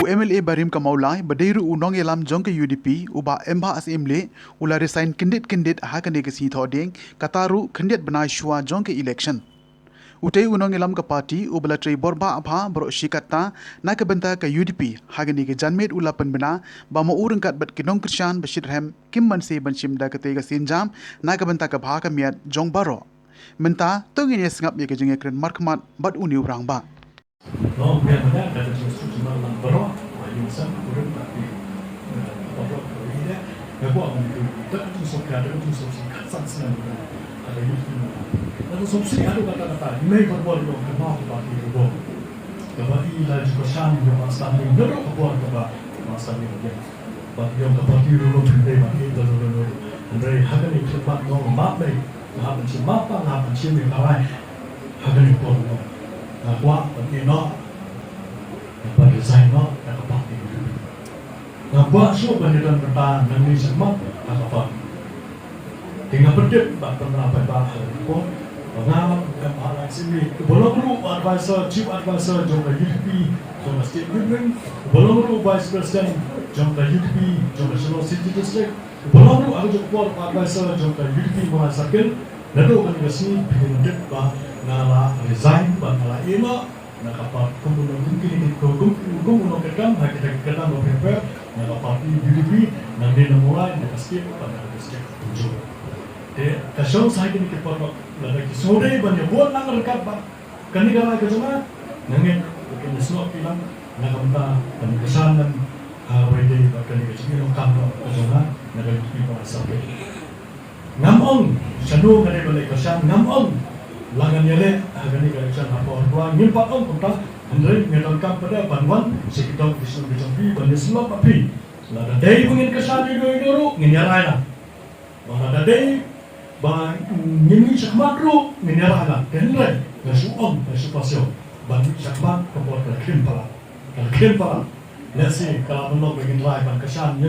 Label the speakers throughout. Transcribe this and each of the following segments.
Speaker 1: MLA Barim Kamaulai, Badeiru Unong Elam Jongke UDP, Uba Emba as Imle, Ula resign Kindit Hakane Kasi Thoding, Kataru Kindit Benai Shua Jongke election. Utei Unong Elam ka party, Ubala Trey Borba Abha, Bro Shikata, Nakabenta ka UDP, Hagani ke Janmed Ula Penbena, Bama Urengkat Bet Kinong Krishan, Bashirhem, Kim Manse Banshim da Katega Sinjam, Nakabenta ka Bhaka Miat Jong Baro. Menta, Tongin Yesngap Yakajing Ekren Markmat, Bat Uniu Rangba.
Speaker 2: No, biar mana kata justru cuma berok, yang sama kurang tapi berok ini dia buat itu tak tu sokar, tak tu sokar, sangat ada itu. Lalu sopsi ada kata-kata, ini berbuat dong, kenapa bagi berbuat? Kebati lagi kesan yang masa ini berok berbuat kebati masa ini dia. Bagi yang kebati dulu berdiri bagi dulu, berdiri hakan itu cepat dong, map baik, hakan cepat, hakan cium yang lain, hakan itu dong. Kuat bagi no, pada desain no, tak apa. Buat semua pendidikan bertahan nanti semua tak apa. Tinggal berdek, tak pernah apa-apa. Pengalaman kepala sini. Belum perlu advisor, chief advisor, jumlah UDP, jumlah state government. Belum perlu vice president, jumlah UDP, jumlah National City District. Belum perlu aku jumlah advisor, jumlah UDP mengasalkan. Lalu kan sini berdek bah. Nala resign, nala ema, nakapag kumunong kumunong kedam, kita kedam prepare, nala party UDP, nanti namulai, nakaskip, nakaskip tujuh. Kasih saya ini kita lagi sore banyak buat nak rekat pak, kani kalau kerja nangin, mungkin semua bilang nakamta dan kesan dan wedi kani kerja orang kantor kerja nakaskip sampai. Ngamong, sanu kani boleh kesan ngamong. Langan yale agani kaisa apa orang nyimpak kontak andre ngetalkan pada banwan sekitar disun dijampi banislo papi lada dai mungkin kesan itu nginyarai lah lada dai bang nyimi sakmakru nginyarai lah kenre nasuong nasupasyo bang sakmak kepot kempala nasi kalau menolak begin rai bang kesan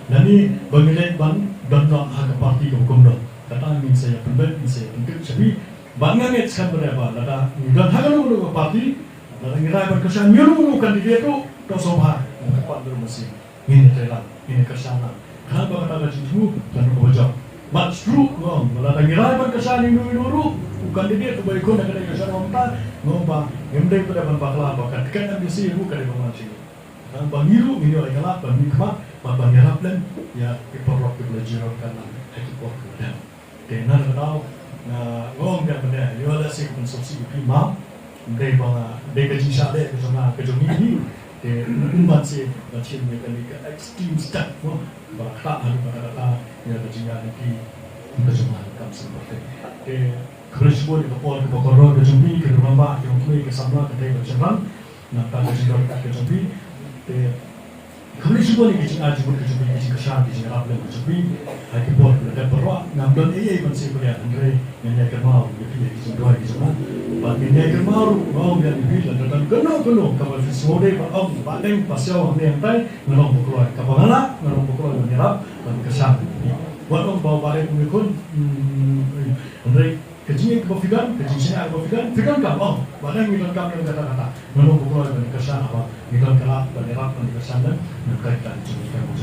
Speaker 2: nani bangilek bang donna hak parti hukum kata min saya pembet saya penting sebi banganget kan berapa? Lada dan hagal ulu parti, lada ngirai berkesan nyuruh kandidat itu dosobar, kepat bermesi. Ini telah, ini kesana. Kenapa kata itu dan berjawab? But true, ngom. Lada ngirai berkesan nyuruh kandidat itu baik kau nak ada kesan ngomta, ngompa. Ngemdeng pada bakla bakat kan ambisi ibu kali bermanci. Dan bangiru ini oleh kelap, bangikmat, bangirap dan ya diperlok belajar karena itu kok. Dengan tahu. Ngom kan benda, yo ada sih konsumsi prima, dari bang, dari kerja saya kerja kerja ini, dari umat sih macam mereka extreme stuff, bakal ada kata ya kerja ini kerja macam seperti, kerja sebuah di kapal ke bakar kerja ini kerja ramah, kerja ke sana kerja kerja nak kerja ini, kerja sebuah ni kerja aja kerja ini kerja kerja apa kerja ini, hari buat kerja berwa, ngambil masih boleh andre yang kermau, jadi semua di sana. Bagi yang kermau, mau yang dipilih dan kena kalau semua deh, paling pasal yang tay, ngelong bukulah, kapalala, ngelong bukulah menyerap dan kesan. Buat orang bawa balik mengikut, andre kerja kebafikan, kerja saya kebafikan, fikan kamu, paling milan kamu yang kata-kata, ngelong bukulah dan kesan apa, milan kelak, menyerap dan kesan dan berkaitan dengan kamu.